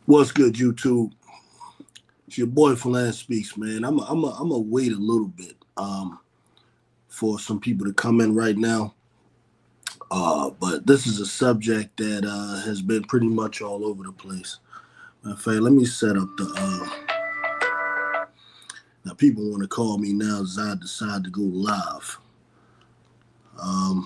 What's good, YouTube? It's your boy Falan Speaks, man. I'm a wait a little bit for some people to come in right now. But this is a subject that has been pretty much all over the place. In fact, let me set up the. Now, people want to call me now as I decide to go live. Um,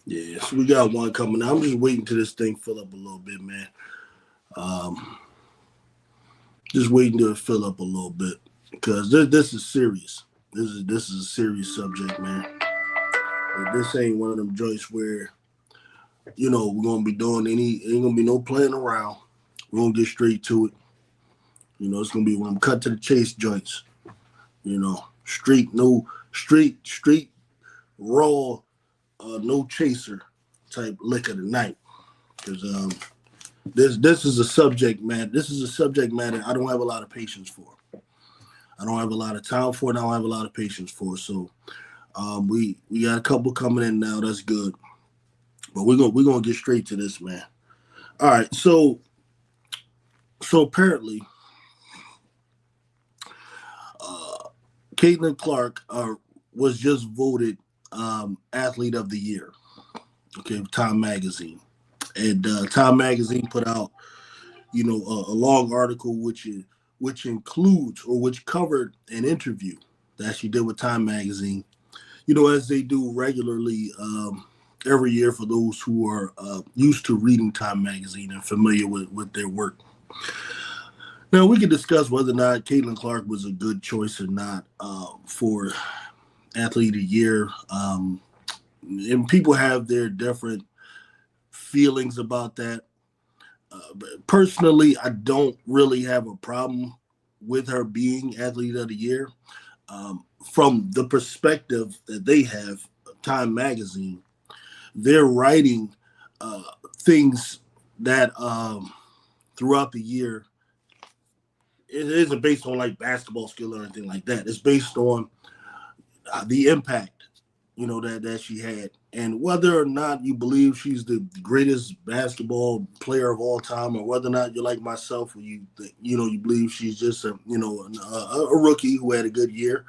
yeah, so we got one coming. I'm just waiting till this thing fill up a little bit, man. Um, just waiting to fill up a little bit because this is serious. This is a serious subject, man. This ain't one of them joints where we're gonna be doing ain't gonna be no playing around. We're gonna get straight to it. It's gonna be one cut to the chase joints. Street no street raw, no chaser type liquor tonight. Because this is a subject, man. This is a subject matter I don't have a lot of patience for. I don't have a lot of time for it. I don't have a lot of patience for it. So we got a couple coming in now. That's good. But we're gonna get straight to this, man. All right, so apparently, Caitlin Clark was just voted Athlete of the Year. Okay, Time Magazine, and Time Magazine put out a long article which includes or which covered an interview that she did with Time Magazine. As they do regularly every year for those who are used to reading Time Magazine and familiar with their work. Now, we can discuss whether or not Caitlin Clark was a good choice or not for Athlete of the Year. And people have their different feelings about that. But personally, I don't really have a problem with her being Athlete of the Year. From the perspective that they have, Time Magazine, they're writing things that throughout the year, it isn't based on like basketball skill or anything like that. It's based on the impact, that she had, and whether or not you believe she's the greatest basketball player of all time, or whether or not you're like myself, where you believe she's just a rookie who had a good year.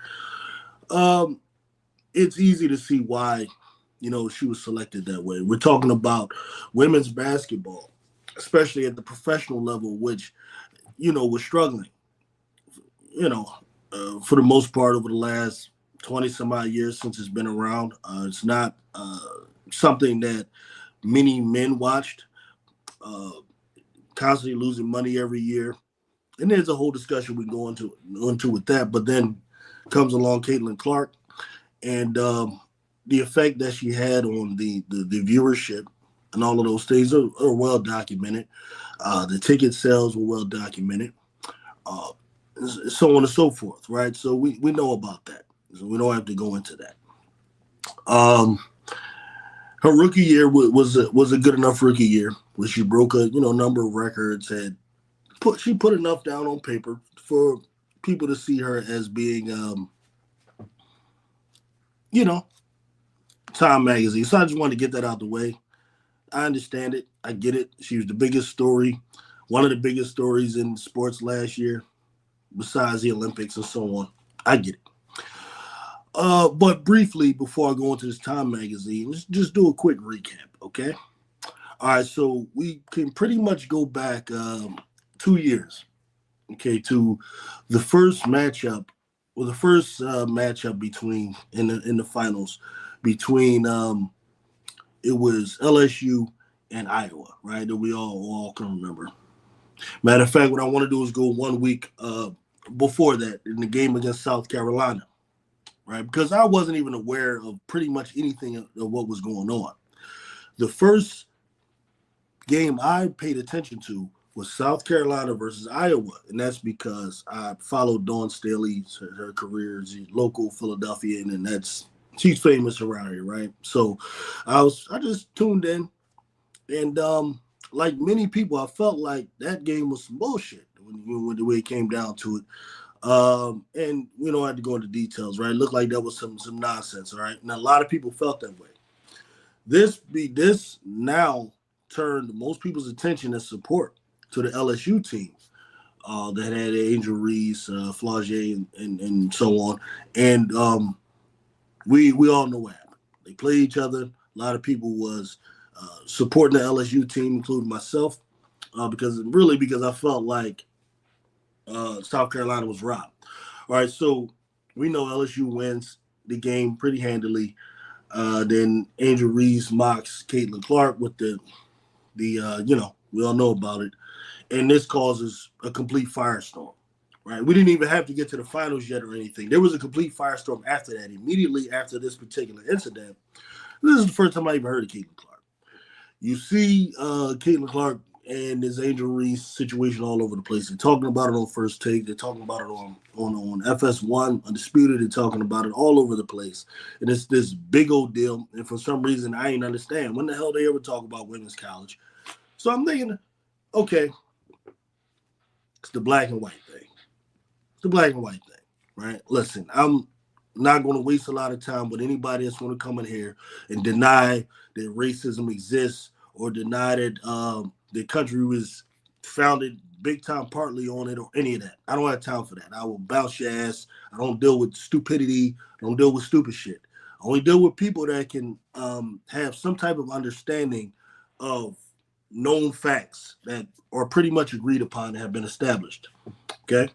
Um, it's easy to see why, she was selected that way. We're talking about women's basketball, especially at the professional level, which was struggling for the most part over the last 20 some odd years since it's been around. It's not something that many men watched, uh, constantly losing money every year. And there's a whole discussion we can go into with that. But then comes along Caitlin Clark and the effect that she had on the viewership and all of those things are well documented. The ticket sales were well documented. Uh, so on and so forth, right? So we know about that. So we don't have to go into that. Um, Her rookie year was a good enough rookie year, where she broke a number of records. She put enough down on paper for people to see her as being you know Time Magazine. So I just wanted to get that out the way. I understand it. I get it. She was the biggest story, one of the biggest stories in sports last year, besides the Olympics and so on. I get it. But briefly, before I go into this Time Magazine, let's just do a quick recap, okay? All right, so we can pretty much go back 2 years, okay, to the first matchup, well, the first matchup between in the finals between it was LSU and Iowa, right? That we all can remember. Matter of fact, what I want to do is go 1 week before that in the game against South Carolina, right? Because I wasn't even aware of pretty much anything of what was going on. The first game I paid attention to was South Carolina versus Iowa, and that's because I followed Dawn Staley's her career. She's local Philadelphian, and that's she's famous around here, right? So I just tuned in, and like many people, I felt like that game was some bullshit when the way it came down to it. And we don't have to go into details, right? It looked like that was some nonsense, all right? And a lot of people felt that way. This now turned most people's attention and support to the LSU team that had Angel Reese, Flaugier, and so on. And we all know what happened. They played each other. A lot of people was supporting the LSU team, including myself, because I felt like South Carolina was robbed. All right, so we know LSU wins the game pretty handily. Then Angel Reese mocks Caitlin Clark with the we all know about it, and this causes a complete firestorm. Right, we didn't even have to get to the finals yet or anything. There was a complete firestorm after that. Immediately after this particular incident, this is the first time I even heard of Caitlin Clark. You see Caitlin Clark and this Angel Reese situation all over the place. They're talking about it on First Take. They're talking about it on FS1, Undisputed. They're talking about it all over the place. And it's this big old deal. And for some reason, I ain't understand. When the hell they ever talk about women's college? So I'm thinking, okay, it's the black and white thing. It's the black and white thing, right? Listen, I'm not going to waste a lot of time with anybody that's going to come in here and deny that racism exists or deny that the country was founded big time partly on it or any of that. I don't have time for that. I will bounce your ass. I don't deal with stupidity. I don't deal with stupid shit. I only deal with people that can have some type of understanding of known facts that are pretty much agreed upon and have been established. Okay?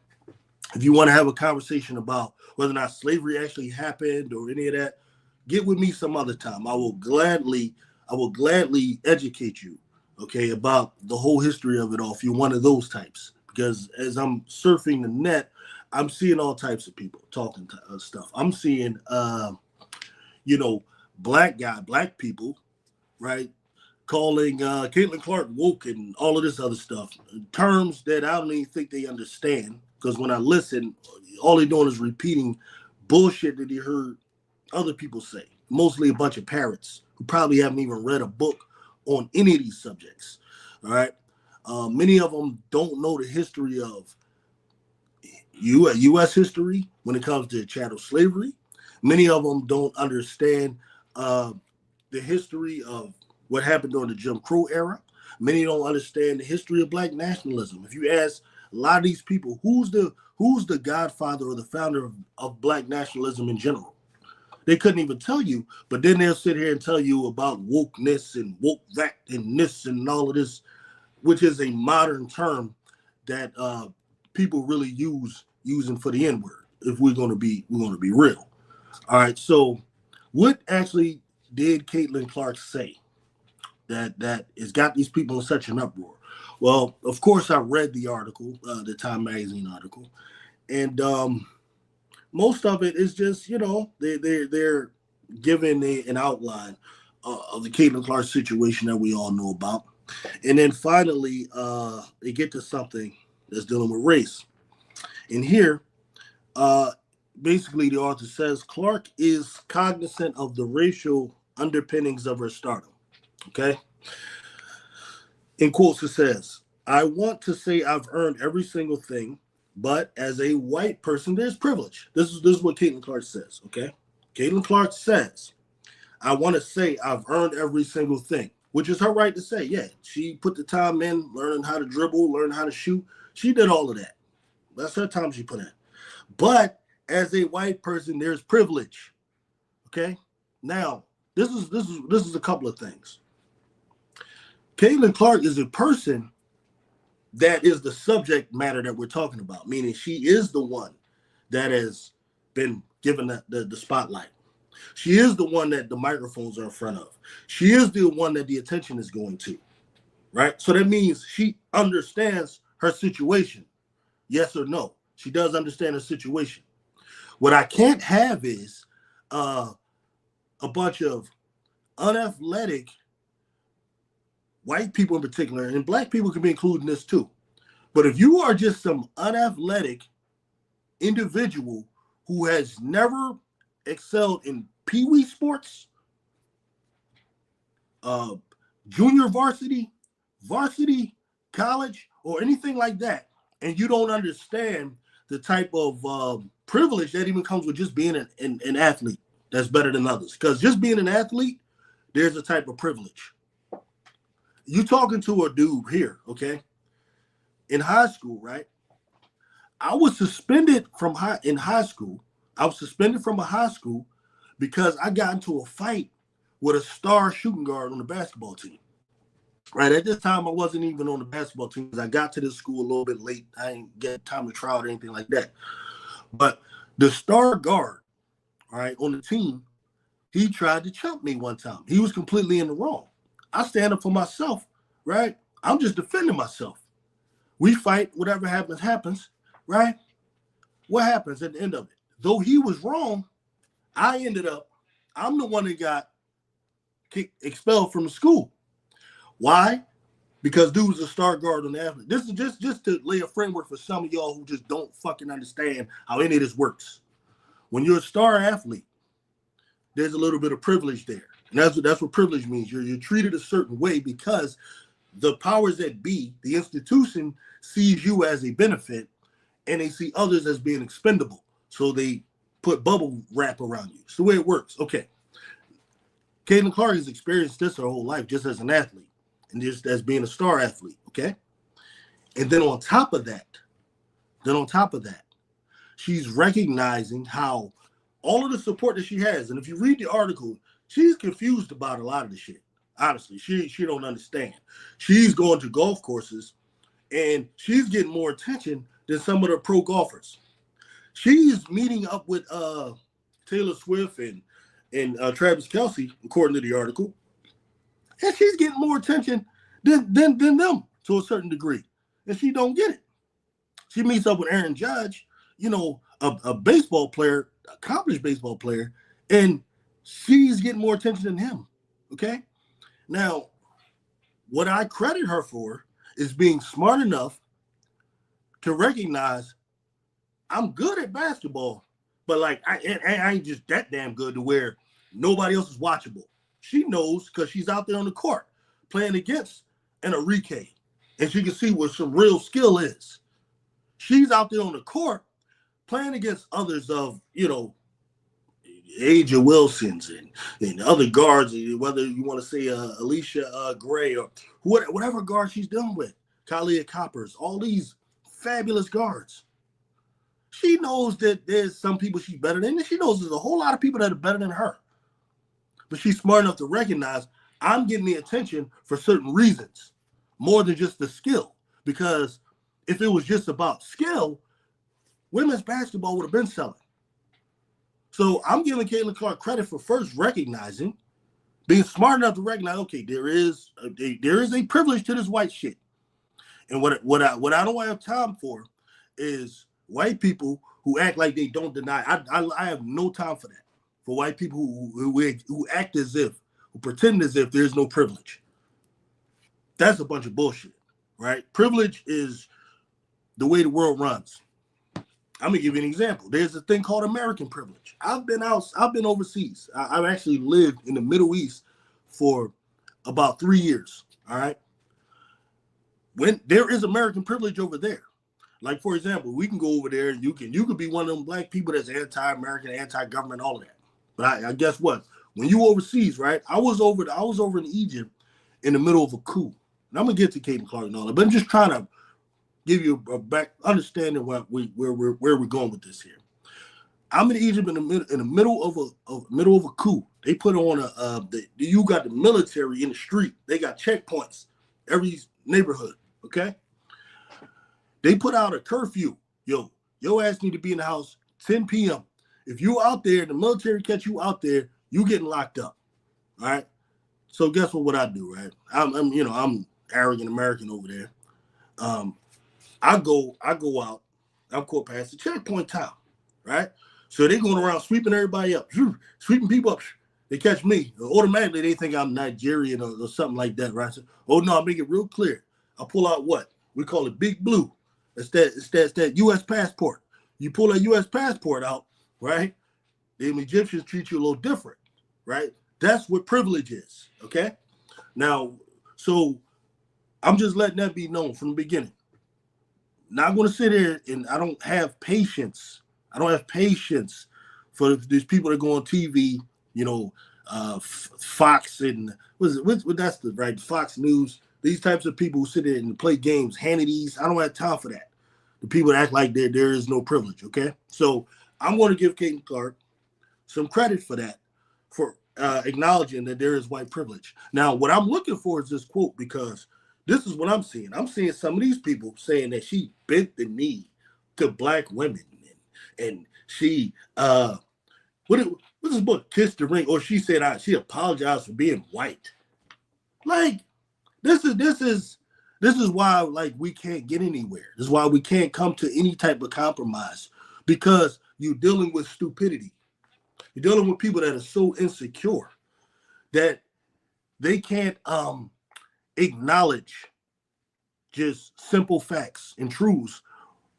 If you want to have a conversation about whether or not slavery actually happened or any of that, get with me some other time. I will gladly educate you, okay, about the whole history of it all if you're one of those types. Because as I'm surfing the net, I'm seeing all types of people talking stuff. I'm seeing, you know, black people, right, calling Caitlin Clark woke and all of this other stuff, terms that I don't even think they understand. Because when I listen, all they're doing is repeating bullshit that they heard other people say. Mostly a bunch of parrots who probably haven't even read a book on any of these subjects. All right. Many of them don't know the history of U.S. history when it comes to chattel slavery. Many of them don't understand the history of what happened during the Jim Crow era. Many don't understand the history of black nationalism. If you ask a lot of these people, who's the godfather or the founder of black nationalism in general? They couldn't even tell you, but then they'll sit here and tell you about wokeness and woke that and this and all of this, which is a modern term that people really using for the N word. If we're gonna be real. All right. So, what actually did Caitlin Clark say that has got these people in such an uproar? Well, of course, I read the article, the Time Magazine article, and most of it is just they're giving an outline of the Caitlin Clark situation that we all know about, and then finally they get to something that's dealing with race. And here, uh, basically, the author says Clark is cognizant of the racial underpinnings of her stardom. Okay, in quotes it says, "I want to say I've earned every single thing, but as a white person, there's privilege." This is what Caitlin Clark says. Okay, Caitlin Clark says, "I want to say I've earned every single thing," which is her right to say. Yeah, she put the time in, learning how to dribble, learning how to shoot. She did all of that. That's her time she put in. But as a white person, there's privilege. Okay, now this is a couple of things. Caitlin Clark is a person that is the subject matter that we're talking about, meaning she is the one that has been given the spotlight. She is the one that the microphones are in front of. She is the one that the attention is going to, right? So that means she understands her situation. Yes or no? She does understand her situation. What I can't have is a bunch of unathletic white people in particular, and black people can be included in this too. But if you are just some unathletic individual who has never excelled in pee-wee sports, uh, junior varsity, varsity, college, or anything like that, and you don't understand the type of privilege that even comes with just being an athlete that's better than others. Because just being an athlete, there's a type of privilege. You talking to a dude here, okay? In high school, right? I was suspended from high school. I was suspended from a high school because I got into a fight with a star shooting guard on the basketball team. Right at this time, I wasn't even on the basketball team because I got to this school a little bit late. I didn't get time to try out or anything like that. But the star guard, all right, on the team, he tried to chump me one time. He was completely in the wrong. I stand up for myself, right? I'm just defending myself. We fight, whatever happens, happens, right? What happens at the end of it? Though he was wrong, I'm the one that got expelled from the school. Why? Because dude was a star guard on the athlete. This is just to lay a framework for some of y'all who just don't fucking understand how any of this works. When you're a star athlete, there's a little bit of privilege there. And that's what privilege means. You're treated a certain way because the powers that be, the institution, sees you as a benefit and they see others as being expendable. So they put bubble wrap around you. It's the way it works. Okay. Caitlin Clark has experienced this her whole life just as an athlete and just as being a star athlete. Okay. And then on top of that, she's recognizing how all of the support that she has. And if you read the article, she's confused about a lot of the shit. Honestly, she don't understand. She's going to golf courses and she's getting more attention than some of the pro golfers. She's meeting up with Taylor Swift and Travis Kelce, according to the article, and she's getting more attention than them to a certain degree, and she don't get it. She meets up with Aaron Judge, a baseball player, accomplished baseball player, and she's getting more attention than him. Okay, now what I credit her for is being smart enough to recognize I'm good at basketball, but like I ain't just that damn good to where nobody else is watchable. She knows because she's out there on the court playing against an Enrique, and she can see what some real skill is. She's out there on the court playing against others of, Aja Wilsons and other guards, whether you want to say Alicia Gray or whatever guard she's dealing with, Kalia Coppers, all these fabulous guards. She knows that there's some people she's better than, and she knows there's a whole lot of people that are better than her. But she's smart enough to recognize I'm getting the attention for certain reasons, more than just the skill. Because if it was just about skill, women's basketball would have been selling. So I'm giving Caitlin Clark credit for first recognizing, being smart enough to recognize, okay, there is a privilege to this white shit. And what I don't have time for is white people who act like they don't deny. I have no time for that. For white people who act as if, who pretend as if there's no privilege. That's a bunch of bullshit, right? Privilege is the way the world runs. I'm gonna give you an example. There's a thing called American privilege. I've been overseas. I've actually lived in the Middle East for about 3 years. All right. When there is American privilege over there, like for example, we can go over there and you could be one of them black people that's anti-American, anti-government, all of that. But I guess what? When you overseas, right? I was over in Egypt in the middle of a coup. And I'm gonna get to Caitlin Clark and all that, but I'm just trying to give you a back understanding where we're going with this here. I'm in Egypt in the middle of a coup. They put on you got the military in the street. They got checkpoints every neighborhood. Okay. They put out a curfew. Your ass need to be in the house 10 p.m. If you out there, the military catch you out there, you getting locked up. All right. So guess what I do, right? I'm arrogant American over there. I go out, I'm caught past the checkpoint town, right? So they're going around sweeping everybody up, sweeping people up. They catch me, automatically they think I'm Nigerian or something like that, right? So, oh no, I make it real clear. I pull out what? We call it Big Blue. It's that US passport. You pull a US passport out, right? The Egyptians treat you a little different, right? That's what privilege is. Okay. Now, so I'm just letting that be known from the beginning. Not going to sit here and I don't have patience. I don't have patience for these people that go on TV, you know, Fox and what that's the right Fox News. These types of people who sit there and play games, Hannity's. I don't have time for that. The people that act like there is no privilege. Okay, so I'm going to give Caitlin Clark some credit for that, for acknowledging that there is white privilege. Now, what I'm looking for is this quote because this is what I'm seeing. I'm seeing some of these people saying that she bent the knee to black women and she what's this book, Kiss the Ring, or she said she apologized for being white. Like this is why like we can't get anywhere. This is why we can't come to any type of compromise because you're dealing with stupidity. You're dealing with people that are so insecure that they can't acknowledge just simple facts and truths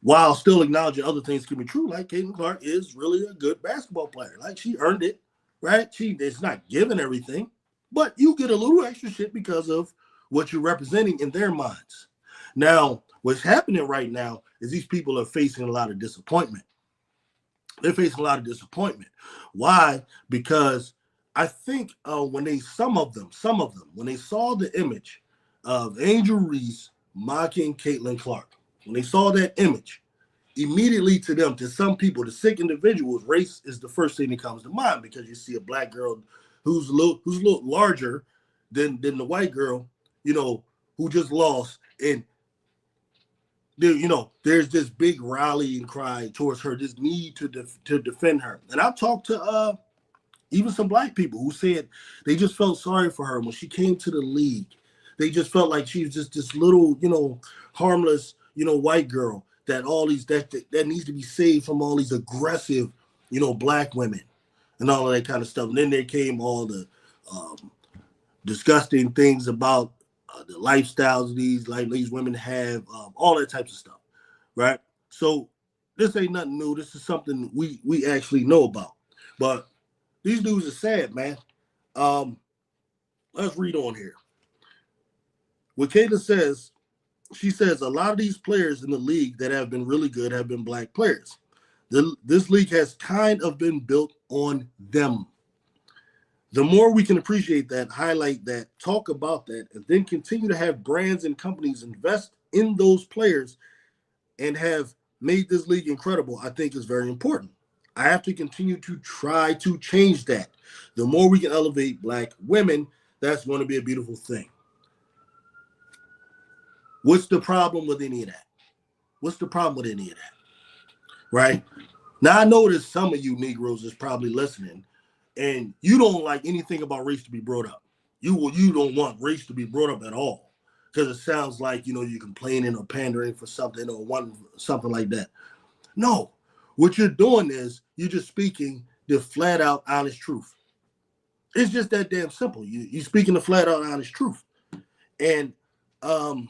while still acknowledging other things can be true. Like Caitlin Clark is really a good basketball player. Like she earned it, right? It's not given everything, but you get a little extra shit because of what you're representing in their minds. Now, what's happening right now is these people are facing a lot of disappointment. They're facing a lot of disappointment. Why? Because I think some of them, when they saw the image of Angel Reese mocking Caitlin Clark, when they saw that image, immediately to some people, to sick individuals, race is the first thing that comes to mind because you see a black girl who's a little larger than the white girl, who just lost, and there's this big rallying cry towards her, this need to defend her. And I've talked to even some black people who said they just felt sorry for her when she came to the league. They just felt like she was just this little, harmless, white girl that all these that needs to be saved from all these aggressive, black women and all of that kind of stuff. And then there came all the disgusting things about the lifestyles these women have, all that types of stuff, right? So this ain't nothing new. This is something we actually know about. But these dudes are sad, man. Let's read on here. What Kayla says, she says a lot of these players in the league that have been really good have been black players. This league has kind of been built on them. The more we can appreciate that, highlight that, talk about that, and then continue to have brands and companies invest in those players and have made this league incredible, I think is very important. I have to continue to try to change that. The more we can elevate black women, that's going to be a beautiful thing. What's the problem with any of that? What's the problem with any of that? Right? Now, I know that some of you Negroes is probably listening, and you don't like anything about race to be brought up. You don't want race to be brought up at all because it sounds like, you're complaining or pandering for something or wanting something like that. No, what you're doing is you're just speaking the flat out honest truth. It's just that damn simple. You're speaking the flat out honest truth. And the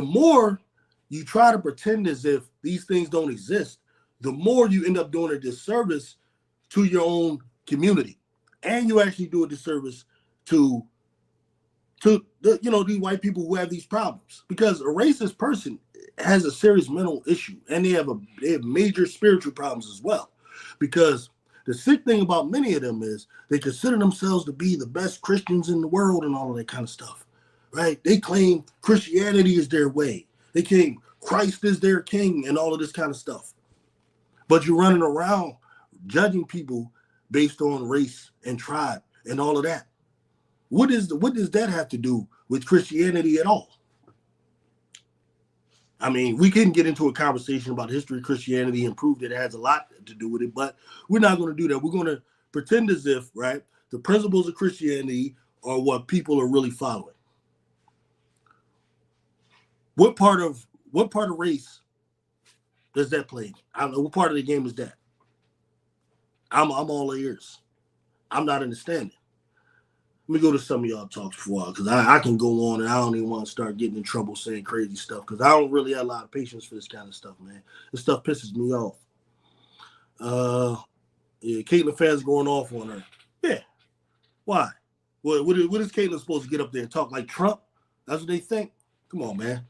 more you try to pretend as if these things don't exist, the more you end up doing a disservice to your own community. And you actually do a disservice to these white people who have these problems. Because a racist person has a serious mental issue, and they have major spiritual problems as well. Because the sick thing about many of them is they consider themselves to be the best Christians in the world and all of that kind of stuff, right? They claim Christianity is their way. They claim Christ is their king and all of this kind of stuff. But you're running around judging people based on race and tribe and all of that. What does that have to do with Christianity at all? I mean, we can get into a conversation about the history of Christianity and prove that it has a lot to do with it, but we're not going to do that. We're going to pretend as if, right, the principles of Christianity are what people are really following. What part of race does that play? I don't know. What part of the game is that? I'm all ears. I'm not understanding. Let me go to some of y'all talks for a while because I can go on and I don't even want to start getting in trouble saying crazy stuff because I don't really have a lot of patience for this kind of stuff, man. This stuff pisses me off. Yeah, Caitlyn fans going off on her. Yeah, why? What is Caitlyn supposed to get up there and talk like Trump? That's what they think. Come on, man.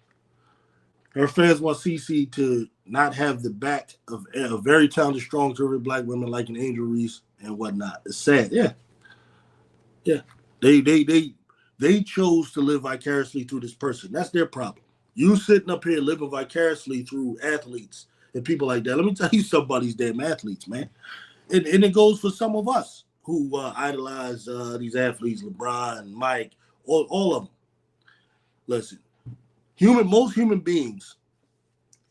Her fans want CC to not have the back of a very talented, strong, conservative black women like an Angel Reese and whatnot. It's sad. Yeah, yeah. They chose to live vicariously through this person. That's their problem. You sitting up here living vicariously through athletes and people like that. Let me tell you something about these damn athletes, man. And it goes for some of us who idolize these athletes, LeBron, Mike, all of them. Listen, most human beings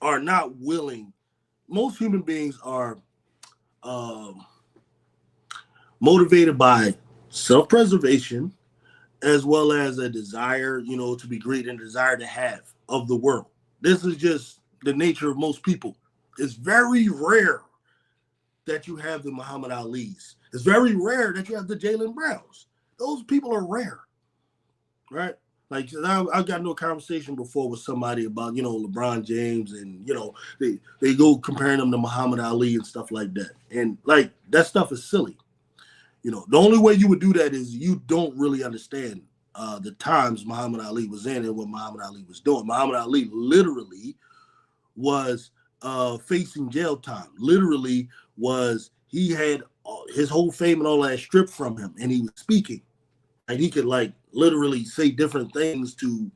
are not willing. Most human beings are motivated by self-preservation as well as a desire, to be great and a desire to have of the world. This is just the nature of most people. It's very rare that you have the Muhammad Ali's. It's very rare that you have the Jaylen Browns. Those people are rare, right? Like I've gotten into a conversation before with somebody about, LeBron James and, they go comparing them to Muhammad Ali and stuff like that. And like that stuff is silly. The only way you would do that is you don't really understand the times Muhammad Ali was in and what Muhammad Ali was doing. Muhammad Ali literally was facing jail time. Literally he had his whole fame and all that stripped from him, and he was speaking. And he could like literally say different things to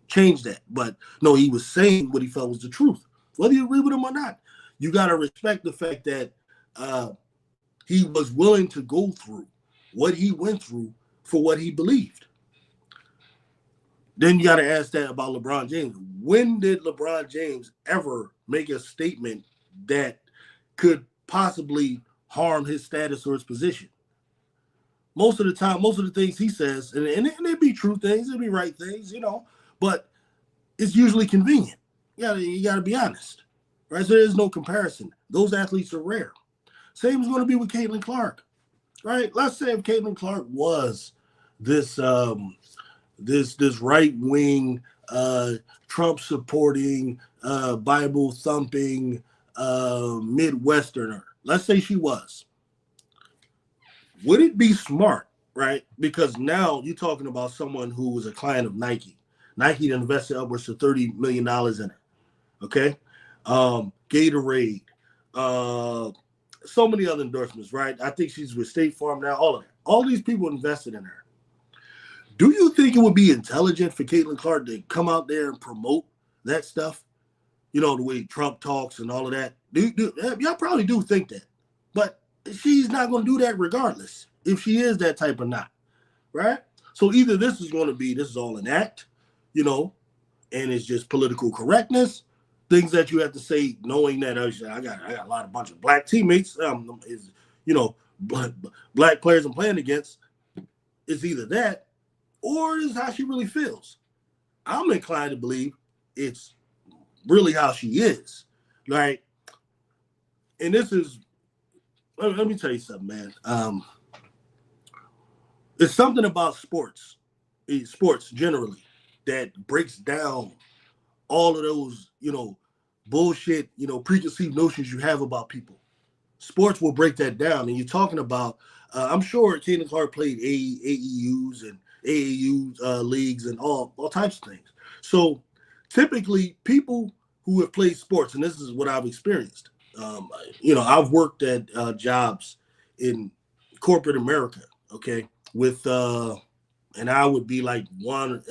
change that. But no, he was saying what he felt was the truth. Whether you agree with him or not, you got to respect the fact that he was willing to go through what he went through for what he believed. Then you got to ask that about LeBron James. When did LeBron James ever make a statement that could possibly harm his status or his position? Most of the time, most of the things he says, and it'd be true things, it'd be right things, but it's usually convenient. You gotta be honest, right? So there's no comparison. Those athletes are rare. Same is going to be with Caitlin Clark, right? Let's say if Caitlin Clark was this this right wing, Trump supporting, Bible thumping Midwesterner. Let's say she was. Would it be smart, right? Because now you're talking about someone who was a client of Nike. Nike invested upwards to $30 million in her. Okay, Gatorade. So many other endorsements, right? I think she's with State Farm now, all of that. All these people invested in her. Do you think it would be intelligent for Caitlin Clark to come out there and promote that stuff? The way Trump talks and all of that. Y'all probably do think that. But she's not going to do that regardless, if she is that type or not, right? So either this is all an act, and it's just political correctness, things that you have to say, knowing that I got a bunch of black teammates, black players I'm playing against. It's either that, or it's how she really feels. I'm inclined to believe it's really how she is, right? And this is, let me tell you something, man. It's something about sports generally, that breaks down all of those, bullshit, preconceived notions you have about people. Sports will break that down. And you're talking about, I'm sure Caitlin Clark played AEUs and AAU leagues and all types of things. So typically people who have played sports, and this is what I've experienced, I've worked at jobs in corporate America, okay, with, and I would be like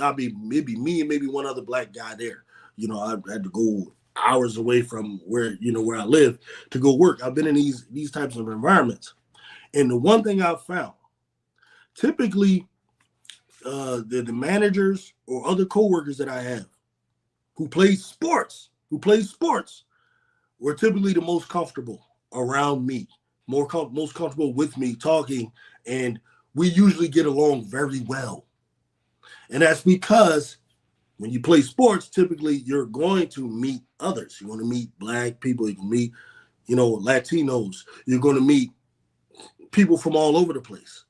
I'll be maybe me and maybe one other black guy there. I had to go hours away from where I live to go work. I've been in these types of environments. And the one thing I've found, typically the managers or other coworkers that I have who play sports, were typically the most comfortable around me, most comfortable with me talking, and we usually get along very well. And that's because when you play sports, typically you're going to meet others. You're going to meet black people. You can meet, Latinos. You're going to meet people from all over the place.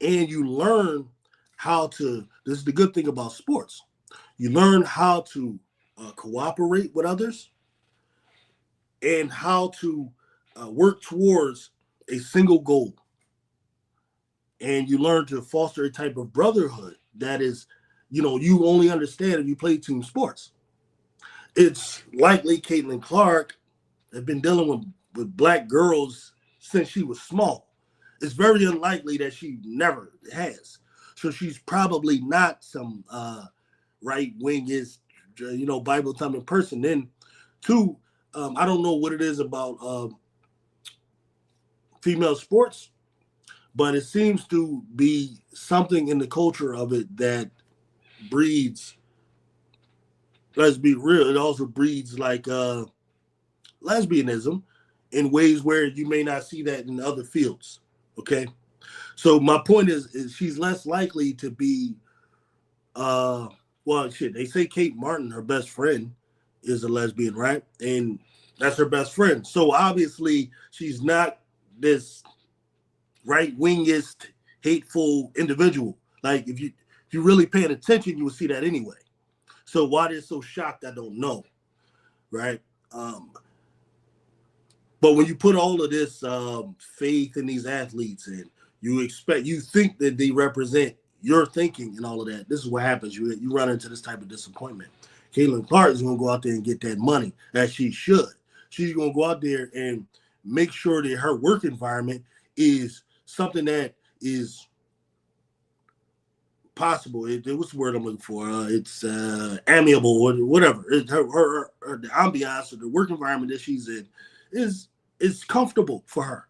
And you learn how to, this is the good thing about sports, you learn how to cooperate with others and how to work towards a single goal. And you learn to foster a type of brotherhood that is, you only understand if you play team sports. It's likely Caitlin Clark has been dealing with black girls since she was small. It's very unlikely that she never has. So she's probably not some right wingist, Bible thumping person. Then, two, I don't know what it is about female sports, but it seems to be something in the culture of it that breeds. Let's be real. It also breeds like lesbianism in ways where you may not see that in other fields. Okay, so my point is she's less likely to be. Well, shit. They say Kate Martin, her best friend, is a lesbian, right? And that's her best friend. So obviously she's not this right wingist, hateful individual. Like if you really paying attention, you would see that anyway. So why they're so shocked, I don't know, right? But when you put all of this faith in these athletes and you think that they represent your thinking and all of that, this is what happens. You run into this type of disappointment. Caitlin Clark is going to go out there and get that money, as she should. She's going to go out there and make sure that her work environment is something that is possible. What's the word I'm looking for? It's amiable or whatever. It's her the ambiance or the work environment that she's in is comfortable for her.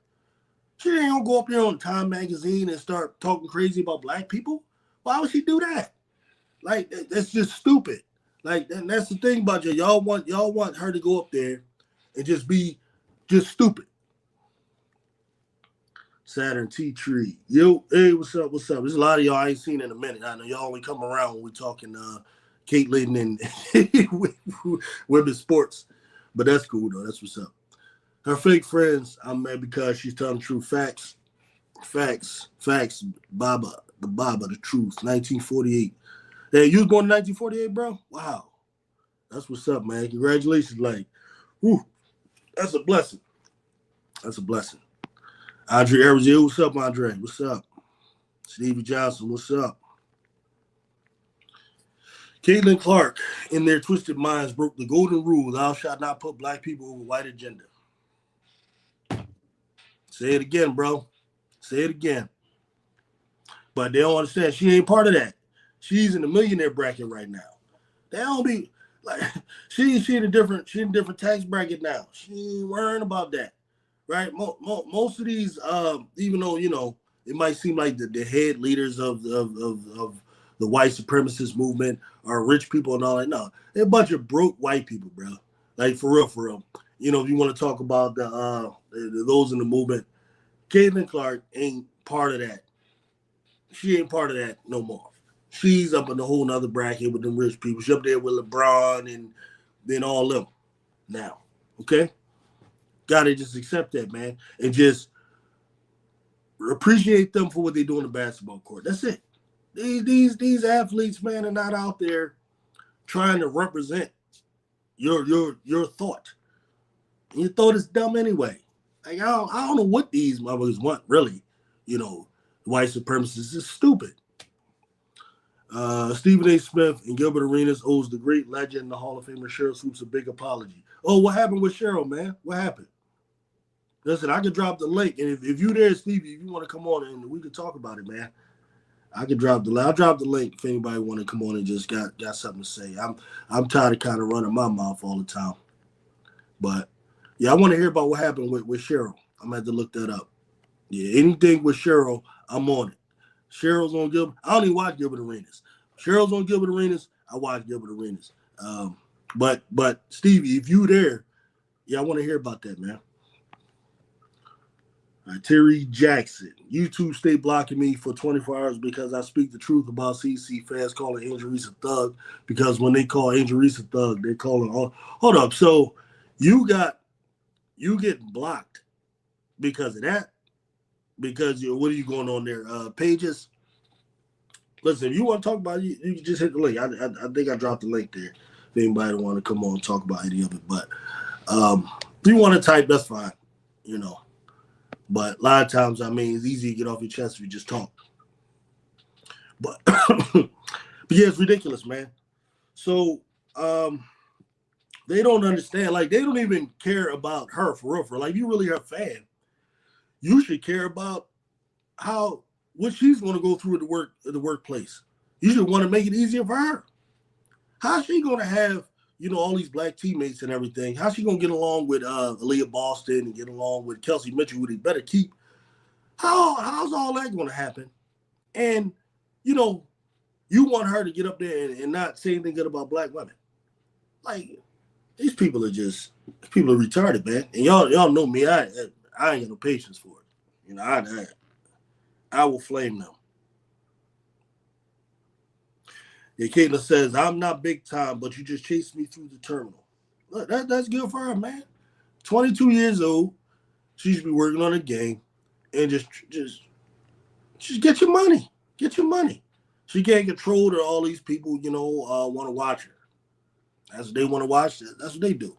She ain't gonna go up there on Time magazine and start talking crazy about black people. Why would she do that? Like that's just stupid. Like that's the thing about you. Y'all want her to go up there and just be just stupid. Saturn T Tree. Yo, hey, what's up? What's up? There's a lot of y'all I ain't seen in a minute. I know y'all only come around when we're talking Caitlin and women's sports. But that's cool though. That's what's up. Her fake friends, I'm mad because she's telling true facts. Facts. Baba, the truth. 1948. Hey, you was born in 1948, bro? Wow. That's what's up, man. Congratulations. Like, whew, that's a blessing. That's a blessing. Andre Arizio, what's up, Andre? What's up? Stevie Johnson, what's up? Caitlin Clark, in their twisted minds, broke the golden rule: thou shalt not put black people over white agenda. Say it again, bro. Say it again. But they don't understand. She ain't part of that. She's in the millionaire bracket right now. They don't be like she in a different tax bracket now. She ain't worrying about that, right? Most of these, even though it might seem like the head leaders of the white supremacist movement are rich people and all that. No, they're a bunch of broke white people, bro. Like for real. If you want to talk about those in the movement, Caitlin Clark ain't part of that. She ain't part of that no more. She's up in a whole nother bracket with them rich people. She's up there with LeBron and then all them now. Okay? Gotta just accept that, man. And just appreciate them for what they do on the basketball court. That's it. These athletes, man, are not out there trying to represent your thought. And your thought is dumb anyway. Like I don't know what these motherfuckers want, really. White supremacists is stupid. Stephen A. Smith and Gilbert Arenas owes the great legend, the Hall of Famer Cheryl Swoops, a big apology. Oh, what happened with Cheryl, man? What happened? Listen, I could drop the link, and if you there, Stevie, if you want to come on and we could talk about it, man, I could drop the link. I'll drop the link if anybody want to come on and just got something to say. I'm tired of kind of running my mouth all the time, but yeah, I want to hear about what happened with Cheryl. I'm gonna have to look that up. Yeah, anything with Cheryl, I'm on it. Cheryl's on Gilbert. I don't even watch Gilbert Arenas. Cheryl's on Gilbert Arenas. I watch Gilbert Arenas. But Stevie, if you there, yeah, I want to hear about that, man. Terry Jackson. YouTube stay blocking me for 24 hours because I speak the truth about CC fans calling Angel Reese a thug, because when they call Angel Reese a thug, they're calling all. Hold up. So you get blocked because of that? because what are you going on there? Pages. Listen, if you want to talk about it, you can just hit the link. I think I dropped the link there. If anybody want to come on and talk about any of it, but if you want to type, that's fine. But a lot of times, I mean, it's easy to get off your chest if you just talk. But yeah, it's ridiculous, man. So they don't understand. Like, they don't even care about her for real. Like, you really are a fan. You should care about what she's going to go through at the workplace. You should want to make it easier for her. How's she going to have, all these black teammates and everything? How's she going to get along with Aaliyah Boston and get along with Kelsey Mitchell, who they better keep? How's all that going to happen? And, you want her to get up there and not say anything good about black women. Like, these people are retarded, man. And y'all know me. I ain't got no patience for it. I will flame them. Yeah, Caitlin says, I'm not big time, but you just chased me through the terminal. Look, that's good for her, man. 22 years old. She should be working on a game and just get your money. Get your money. She can't control that all these people, want to watch her. That's what they want to watch. That's what they do.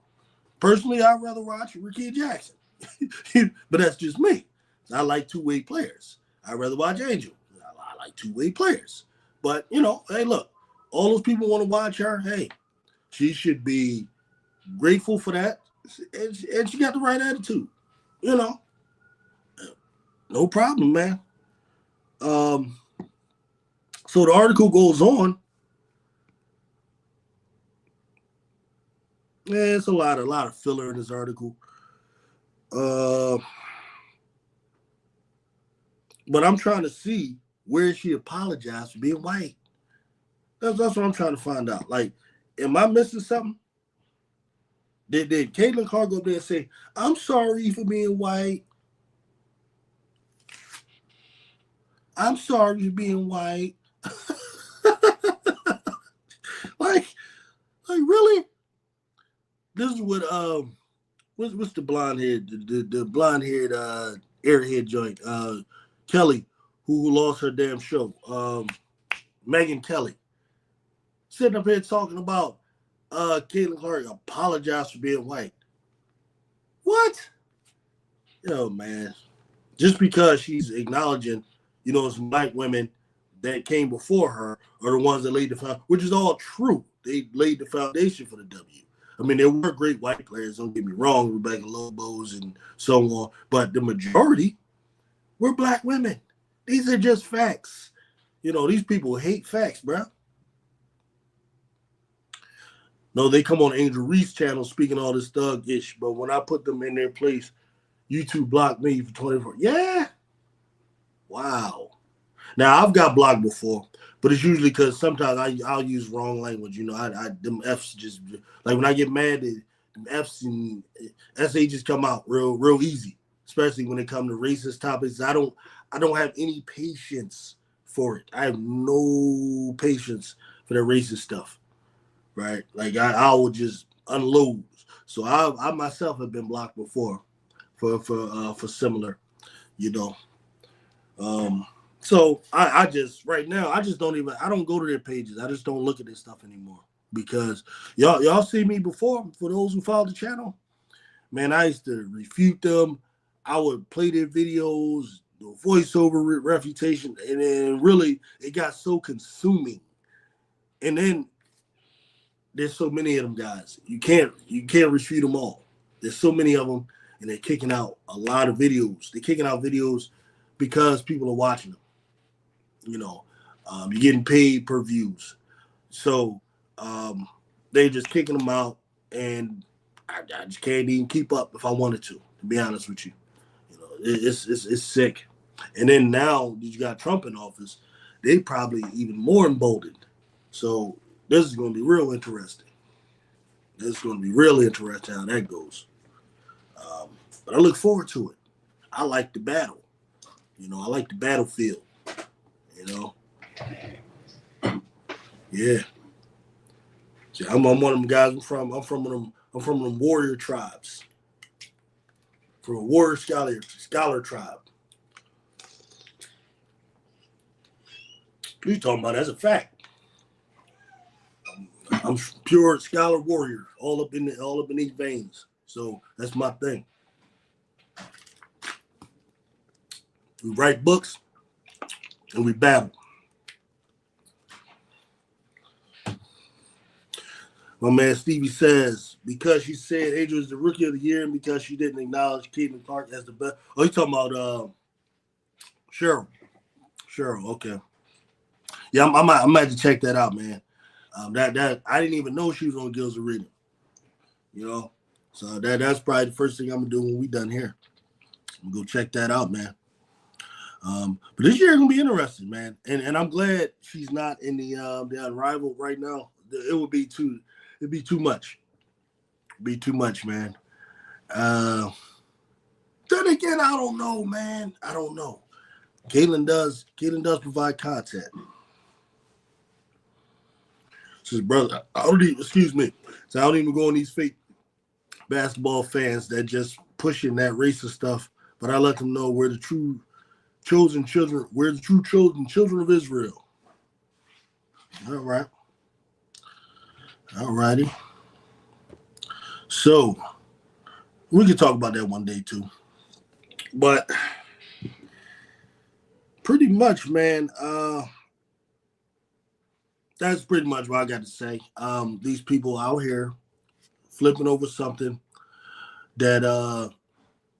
Personally, I'd rather watch Ricky Jackson. But that's just me. I like two-way players. I'd rather watch Angel. I like two-way players. But, hey, look, all those people want to watch her. Hey, she should be grateful for that. And she got the right attitude. No problem, man. So the article goes on. Yeah, it's a lot of filler in this article. But I'm trying to see where she apologized for being white. That's what I'm trying to find out. Like, am I missing something? Did Caitlin Clark go up there and say, I'm sorry for being white? I'm sorry for being white. like really? This is what what's the blonde haired the blonde haired airhead joint Kelly who lost her damn show Megan Kelly sitting up here talking about Caitlin Clark apologized for being white. What? Man, just because she's acknowledging some black women that came before her are the ones that laid the foundation, which is all true. They laid the foundation for the W. I mean, there were great white players, don't get me wrong, Rebecca Lobos and so on, but the majority were black women. These are just facts. These people hate facts, bro. No, they come on Angel Reese's channel speaking all this thug-ish, but when I put them in their place, YouTube blocked me for 24. Yeah. Wow. Now, I've got blocked before, but it's usually because sometimes I'll use wrong language. Them F's just, like when I get mad, them F's and SH just come out real easy, especially when it comes to racist topics. I don't have any patience for it. I have no patience for that racist stuff, right? Like I will just unload. So I myself have been blocked before for similar, So I just right now I don't go to their pages. I just don't look at this stuff anymore because y'all see me before. For those who follow the channel, man, I used to refute them. I would play their videos, voiceover refutation, and then really it got so consuming. And then there's so many of them guys. You can't refute them all. There's so many of them, and they're kicking out a lot of videos. They're kicking out videos because people are watching them. You're getting paid per views. So they're just kicking them out, and I just can't even keep up if I wanted to be honest with you. It's sick. And then now that you got Trump in office, they probably even more emboldened. So this is going to be real interesting. This is going to be really interesting how that goes. But I look forward to it. I like the battle. I like the battlefield. Yeah. See, I'm one of them guys. I'm from them warrior tribes. From a warrior scholar tribe. You talking about? That's a fact. I'm pure scholar warrior, all up in these veins. So that's my thing. We write books and we battle. My man Stevie says because she said Angel is the rookie of the year and because she didn't acknowledge Caitlin Clark as the best. Oh, you talking about Cheryl? Cheryl, okay. Yeah, I might have to check that out, man. That I didn't even know she was on Gills Arena. You know, so that's probably the first thing I'm gonna do when we done here. I'm gonna go check that out, man. But this year gonna be interesting, man. And I'm glad she's not in the Unrivaled right now. It would be too it'd be too much. It'd be too much, man. Uh, then again, I don't know, man. I don't know. Caitlin does provide content. Says brother, I don't even excuse me. So I don't even go on these fake basketball fans that just pushing that racist stuff. But I let them know we're the true chosen children. We're the true chosen children of Israel. All right. All righty. So we could talk about that one day too. But pretty much, man, that's pretty much what I got to say. These people out here flipping over something that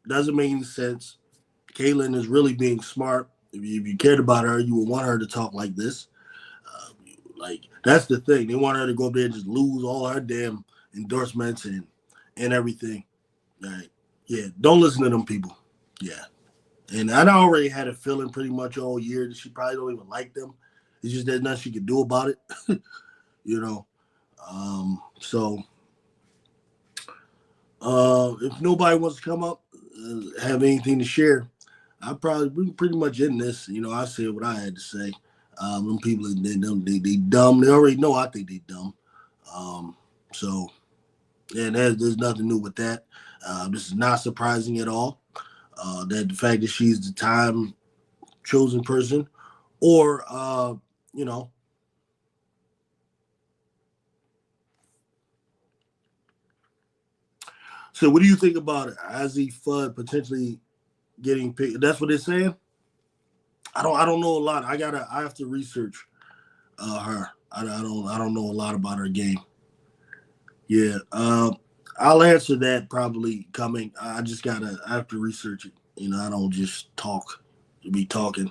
doesn't make any sense. Caitlyn is really being smart. If you cared about her, you would want her to talk like this. Like that's the thing. They want her to go up there and just lose all her damn endorsements and everything. Right? Yeah. Don't listen to them people. Yeah. And I already had a feeling pretty much all year that she probably don't even like them. It's just there's nothing she could do about it. you know. So if nobody wants to come up, have anything to share, I probably we pretty much in this. I said what I had to say. Them people, they dumb. They already know I think they dumb. So yeah, there's nothing new with that. This is not surprising at all. That the fact that she's the time chosen person, or you know. So what do you think about Azzy Fudd potentially getting picked? That's what they're saying. I don't know a lot. I have to research her. I don't know a lot about her game. Yeah. I'll answer that probably coming. I have to research it. I don't just talk to be talking.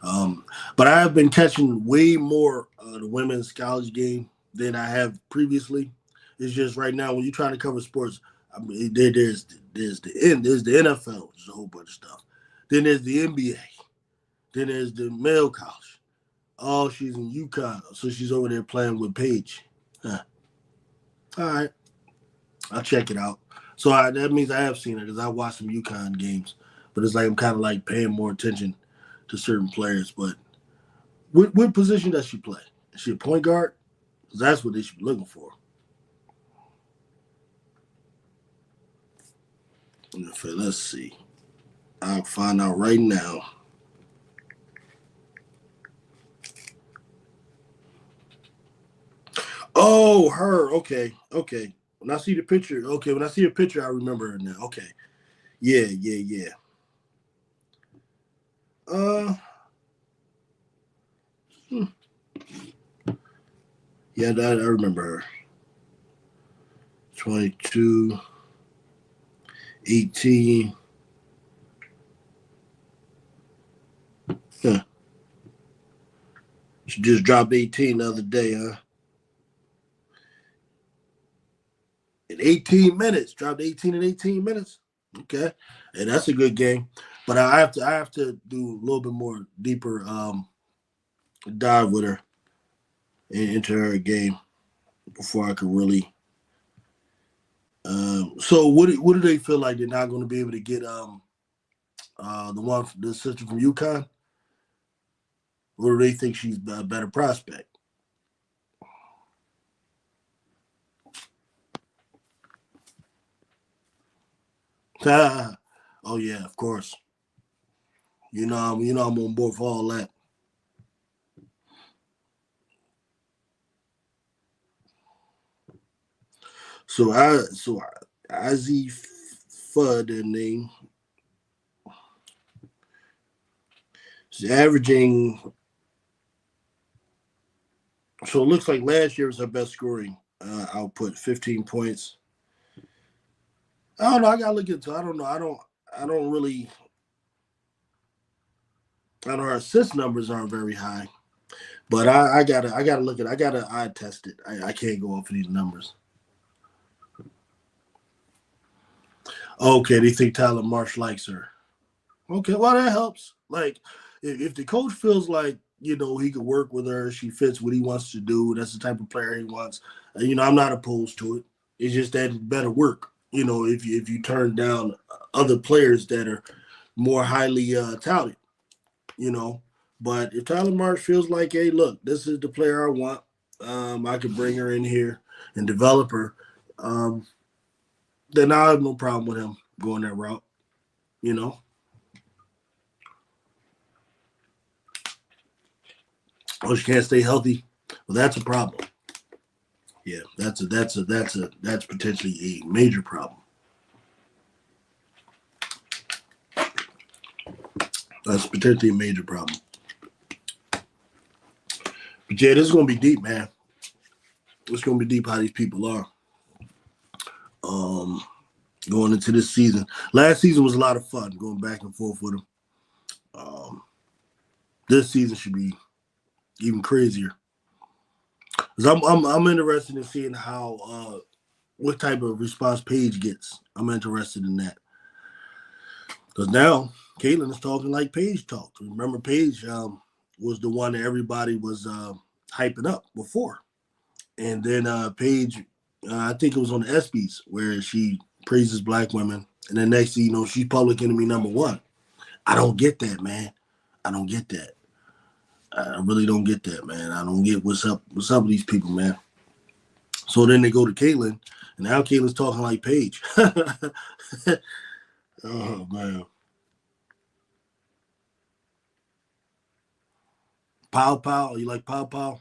But I have been catching way more the women's college game than I have previously. It's just right now when you're trying to cover sports, I mean, there's the NFL, there's a whole bunch of stuff. Then there's the NBA. Then there's the male college. Oh, she's in UConn, so she's over there playing with Paige. Huh. All right, I'll check it out. So that means I have seen it because I watched some UConn games, but it's like I'm kind of like paying more attention to certain players. But what position does she play? Is she a point guard? 'Cause that's what they should be looking for. Let's see. I'll find out right now. Oh, her. Okay. Okay. When I see the picture, okay. When I see a picture, I remember her now. Okay. Yeah. Yeah. Yeah. Uh. hmm. Yeah. I remember her. 22, 18. Huh. She just dropped 18 the other day, huh? In 18 minutes. Dropped 18 in 18 minutes. Okay. And that's a good game. But I have to do a little bit more deeper dive with her into her game before I could really. So what do they feel like they're not going to be able to get the sister from UConn, or do they think she's a better prospect? Oh yeah, of course. I'm on board for all that. Izzy Fudd and name is averaging. So it looks like last year was her best scoring output, 15 points. I don't know. I gotta look into. I don't know. I don't really. I know her assist numbers aren't very high, but I gotta look at. I gotta eye test it. I can't go off of these numbers. Okay, they think Tyler Marsh likes her. Okay, well that helps. Like, if the coach feels like he could work with her, she fits what he wants to do. That's the type of player he wants. I'm not opposed to it. It's just that it better work. If you turn down other players that are more highly touted. You know, but if Tyler Marsh feels like, hey, look, this is the player I want, I could bring her in here and develop her. Um, then I have no problem with him going that route. You know. Oh, she can't stay healthy. Well, that's a problem. Yeah, that's potentially a major problem. That's potentially a major problem. But yeah, this is gonna be deep, man. It's gonna be deep how these people are. Um, Going into this season. Last season was a lot of fun going back and forth with them. Um, this season should be even crazier. Cause I'm interested in seeing how what type of response Paige gets. I'm interested in that. Because now Caitlyn is talking like Paige talked. Remember, Paige was the one that everybody was hyping up before. And then Paige, I think it was on the ESPYs where she praises black women. And then next thing you know, she's public enemy number one. I don't get that, man. I don't get that. I really don't get that, man. I don't get what's up with these people, man. So then they go to Caitlyn, and now Caitlyn's talking like Paige. Oh man. Pow pow. You like pow pow?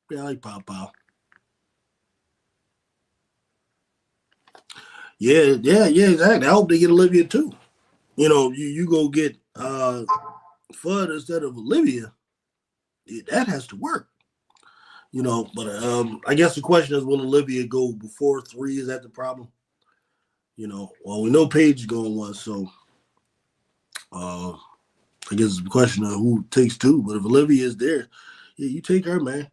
Yeah, I like pow pow. Yeah, yeah, yeah, exactly. I hope they get Olivia too. You go get Fudd instead of Olivia. Yeah, that has to work. But I guess the question is, will Olivia go before three? Is that the problem? Well, we know Paige is going one, so uh, I guess it's a question of who takes two. But if Olivia is there, yeah, you take her, man.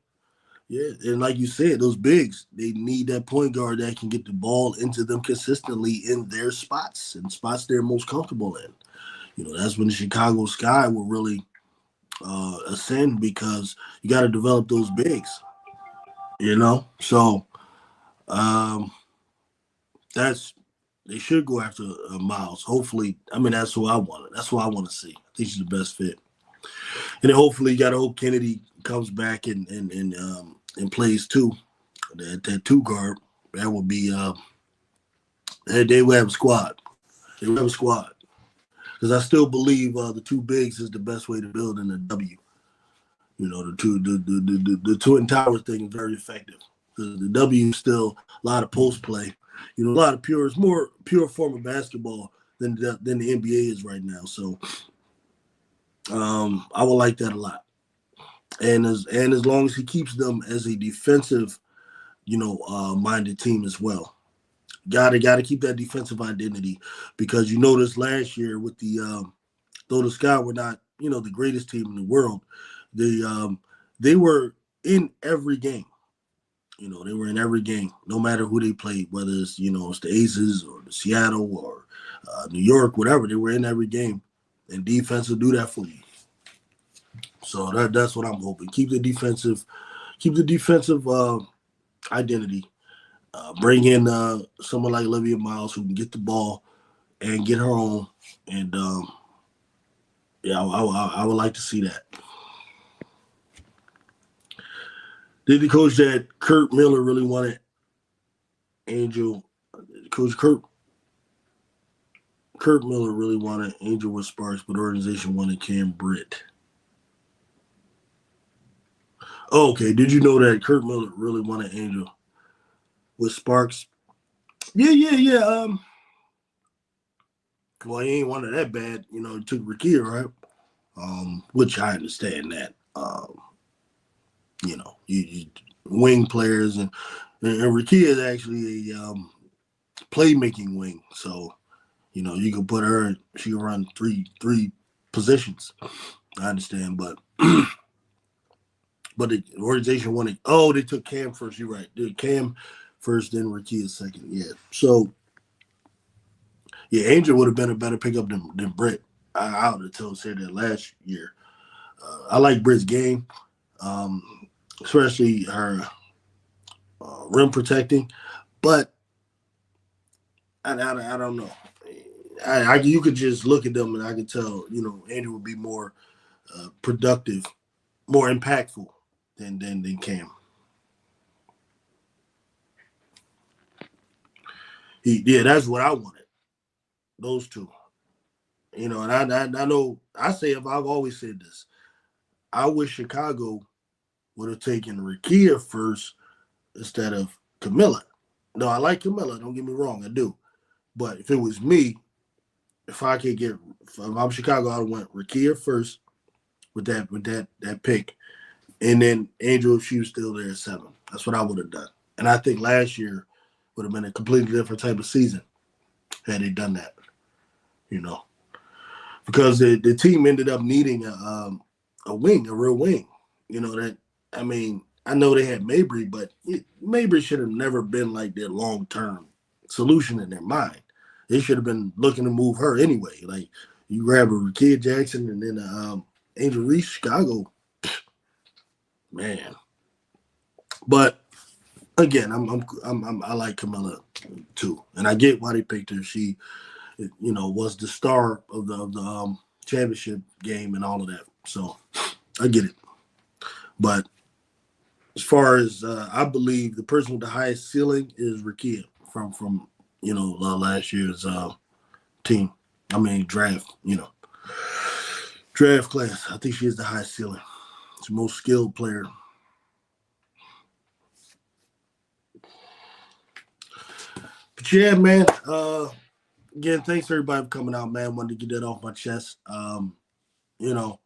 Yeah, and like you said, those bigs, they need that point guard that can get the ball into them consistently in their spots and spots they're most comfortable in. That's when the Chicago Sky will really ascend because you got to develop those bigs. So um, that's they should go after Miles. Hopefully, I mean that's who I want. That's who I want to see. I think she's the best fit, and then hopefully you got to hope Kennedy comes back and plays too. That two guard that would be they would have a squad. They would have a squad because I still believe the two bigs is the best way to build in a W. The Twin Towers thing is very effective. The W is still a lot of post play. A lot of pure. It's more pure form of basketball than the NBA is right now. So I would like that a lot. And as long as he keeps them as a defensive, minded team as well. Gotta keep that defensive identity because you noticed last year with the though the Sky were not the greatest team in the world, they were in every game. They were in every game, no matter who they played, whether it's the Aces or the Seattle or New York, whatever. They were in every game, and defense will do that for you. So that's what I'm hoping. Keep the defensive identity. Bring in someone like Olivia Miles who can get the ball and get her own. And yeah, I would like to see that. Did the coach that Kurt Miller really wanted Angel? Coach Kurt Miller really wanted Angel with Sparks, but the organization wanted Cam Britt. Oh, okay. Did you know that Kurt Miller really wanted Angel? with Sparks. Yeah. Well, he ain't one of that bad. He took Rakia, right? Which I understand that. You wing players and Rakia is actually a playmaking wing. So you can put her. She can run three positions. I understand, but the organization wanted. Oh, they took Cam first. You're right. They did Cam first, then Rakia second. Yeah. So yeah, Angel would have been a better pickup than Britt. I would have said that last year. I like Britt's game, um, especially her rim protecting, but I don't know. You could just look at them and I could tell Andrew would be more productive, more impactful than Cam. Yeah, that's what I wanted. Those two, and I know I've always said this. I wish Chicago would have taken Rakia first instead of Camilla. No, I like Camilla. Don't get me wrong, I do. But if it was me, if I could if I'm Chicago, I would want Rakia first with that pick, and then Angel if she was still there at 7. That's what I would have done. And I think last year would have been a completely different type of season had they done that. You know, because the team ended up needing a wing, a real wing. I mean, I know they had Mabry, but Mabry should have never been like their long term solution in their mind. They should have been looking to move her anyway. Like you grab a Kid Jackson and then Angel Reese, Chicago, man. But again, I like Camilla too, and I get why they picked her. She, was the star of the championship game and all of that. So I get it. But as far as I believe, the person with the highest ceiling is Rakia from last year's team. I mean draft. Draft class. I think she is the highest ceiling. She's the most skilled player. But yeah, man. Again, thanks everybody for coming out, man. Wanted to get that off my chest. You know,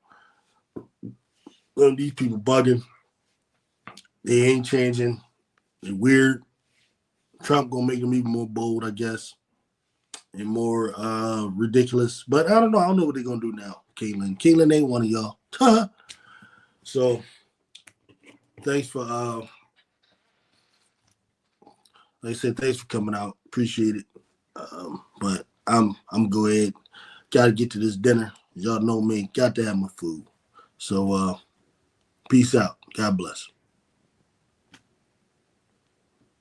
these people bugging. They ain't changing. They're weird. Trump gonna make them even more bold, I guess, and more ridiculous. But I don't know. I don't know what they're gonna do now. Caitlyn ain't one of y'all. So thanks for like I said, thanks for coming out. Appreciate it. But I'm go ahead. Gotta get to this dinner. Y'all know me. Got to have my food. So peace out. God bless.